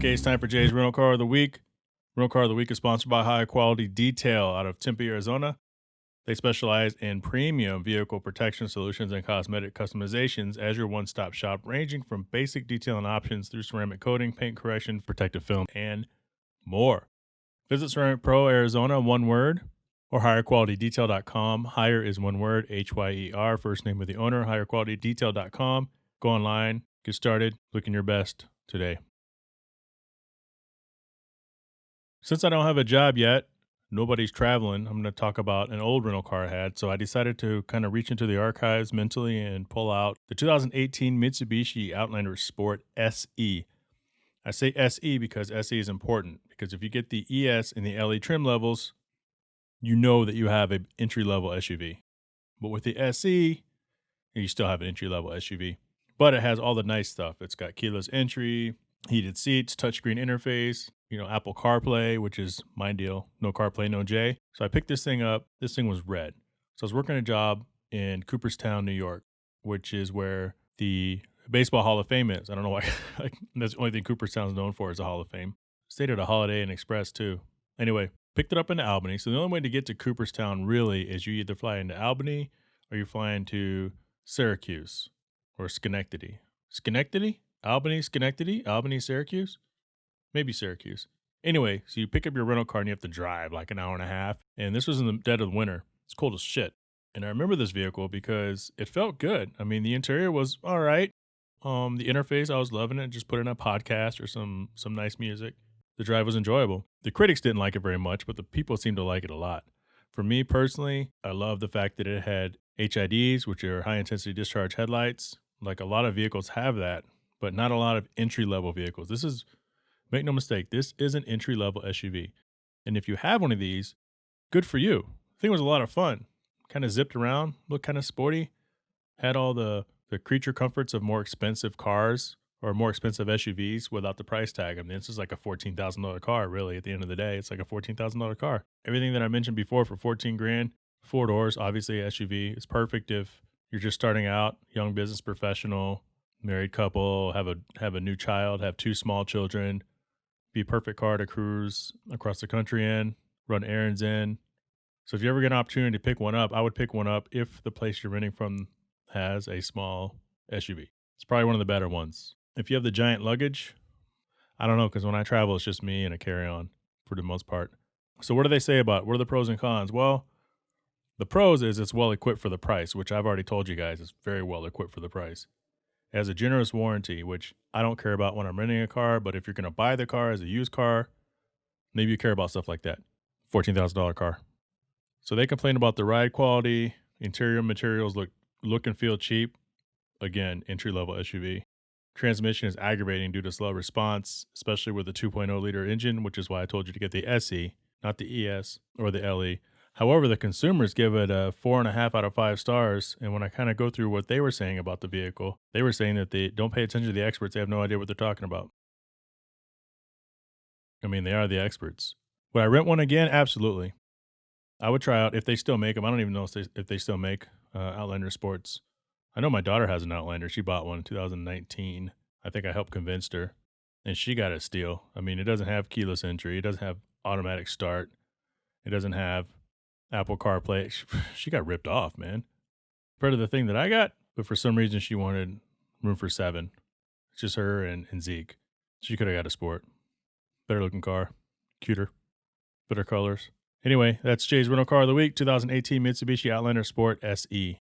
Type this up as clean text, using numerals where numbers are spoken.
Okay, it's time for Jay's Rental Car of the Week. Rental Car of the Week is sponsored by High Quality Detail out of Tempe, Arizona. They specialize in premium vehicle protection solutions and cosmetic customizations as your one-stop shop, ranging from basic detailing options through ceramic coating, paint correction, protective film, and more. Visit Ceramic Pro Arizona, one word, or higherqualitydetail.com. Higher is one word, H-Y-E-R, first name of the owner, higherqualitydetail.com. Go online, get started, looking your best today. Since I don't have a job yet, nobody's traveling, I'm going to talk about an old rental car I had. So I decided to kind of reach into the archives mentally and pull out the 2018 Mitsubishi Outlander Sport SE. I say SE because SE is important, because if you get the ES and the LE trim levels, you know that you have an entry-level SUV. But with the SE, you still have an entry-level SUV. But it has all the nice stuff. It's got keyless entry, heated seats, touchscreen interface, Apple CarPlay, which is my deal. No CarPlay, no J. So I picked this thing up. This thing was red. So I was working a job in Cooperstown, New York, which is where the Baseball Hall of Fame is. I don't know why. That's the only thing Cooperstown is known for is the Hall of Fame. Stayed at a Holiday Inn Express too. Anyway, picked it up into Albany. So the only way to get to Cooperstown really is you either fly into Albany or you fly into Syracuse or Schenectady. Albany, Syracuse? Maybe Syracuse. Anyway, so you pick up your rental car and you have to drive like an hour and a half. And this was in the dead of winter. It's cold as shit. And I remember this vehicle because it felt good. I mean, the interior was all right. The interface, I was loving it. Just put in a podcast or some nice music. The drive was enjoyable. The critics didn't like it very much, but the people seemed to like it a lot. For me personally, I love the fact that it had HIDs, which are high-intensity discharge headlights. Like a lot of vehicles have that, but not a lot of entry-level vehicles. Make no mistake, this is an entry-level SUV. And if you have one of these, good for you. The thing was a lot of fun. Kind of zipped around, looked kind of sporty, had all the creature comforts of more expensive cars or more expensive SUVs without the price tag. I mean, this is like a $14,000 car, really. At the end of the day, it's like a $14,000 car. Everything that I mentioned before for $14,000, 4 doors, obviously SUV. It's perfect if you're just starting out, young business professional, married couple, have a new child, have 2 small children. Be a perfect car to cruise across the country in, run errands in. So if you ever get an opportunity to pick one up, I would pick one up if the place you're renting from has a small SUV. It's probably one of the better ones. If you have the giant luggage, I don't know, because when I travel, it's just me and a carry-on for the most part. So what do they say about it? What are the pros and cons? Well, the pros is it's well equipped for the price, which I've already told you guys. It's very well equipped for the price. It has a generous warranty, which I don't care about when I'm renting a car, but if you're going to buy the car as a used car, maybe you care about stuff like that. $14,000 car. So they complain about the ride quality, interior materials look and feel cheap. Again, entry-level SUV. Transmission is aggravating due to slow response, especially with the 2.0-liter engine, which is why I told you to get the SE, not the ES or the LE. However, the consumers give it a 4.5 out of 5 stars. And when I kind of go through what they were saying about the vehicle, they were saying that they don't pay attention to the experts. They have no idea what they're talking about. I mean, they are the experts. Would I rent one again? Absolutely. I would try out if they still make them. I don't even know if they still make Outlander Sports. I know my daughter has an Outlander. She bought one in 2019. I think I helped convince her. And she got a steal. I mean, it doesn't have keyless entry. It doesn't have automatic start. It doesn't have Apple CarPlay. She got ripped off, man. Part of the thing that I got, but for some reason she wanted room for 7. It's just her and Zeke. She could have got a Sport. Better looking car. Cuter. Better colors. Anyway, that's Jay's Rental Car of the Week, 2018 Mitsubishi Outlander Sport SE.